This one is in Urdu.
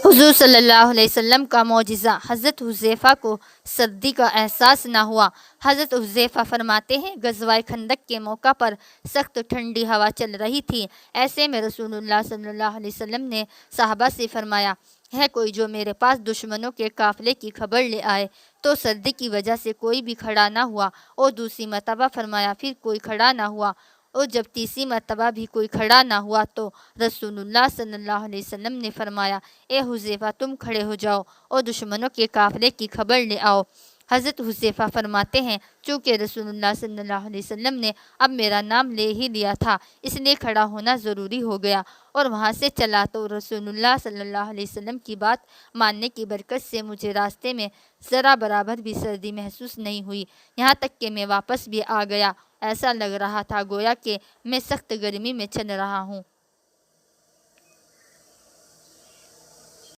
حضور صلی اللہ علیہ وسلم کا معجزہ۔ حضرت حذیفہ کو سردی کا احساس نہ ہوا۔ حضرت حذیفہ فرماتے ہیں، غزوہ خندق کے موقع پر سخت ٹھنڈی ہوا چل رہی تھی۔ ایسے میں رسول اللہ صلی اللہ علیہ وسلم نے صحابہ سے فرمایا، ہے کوئی جو میرے پاس دشمنوں کے قافلے کی خبر لے آئے؟ تو سردی کی وجہ سے کوئی بھی کھڑا نہ ہوا، اور دوسری مرتبہ فرمایا، پھر کوئی کھڑا نہ ہوا، اور جب تیسری مرتبہ بھی کوئی کھڑا نہ ہوا تو رسول اللہ صلی اللہ علیہ وسلم نے فرمایا، اے حذیفہ تم کھڑے ہو جاؤ اور دشمنوں کے قافلے کی خبر لے آؤ۔ حضرت حذیفہ فرماتے ہیں، چونکہ رسول اللہ صلی اللہ علیہ وسلم نے اب میرا نام لے ہی لیا تھا، اس لیے کھڑا ہونا ضروری ہو گیا، اور وہاں سے چلا تو رسول اللہ صلی اللہ علیہ وسلم کی بات ماننے کی برکت سے مجھے راستے میں ذرا برابر بھی سردی محسوس نہیں ہوئی، یہاں تک کہ میں واپس بھی آ گیا۔ ایسا لگ رہا تھا گویا کہ میں سخت گرمی میں چل رہا ہوں۔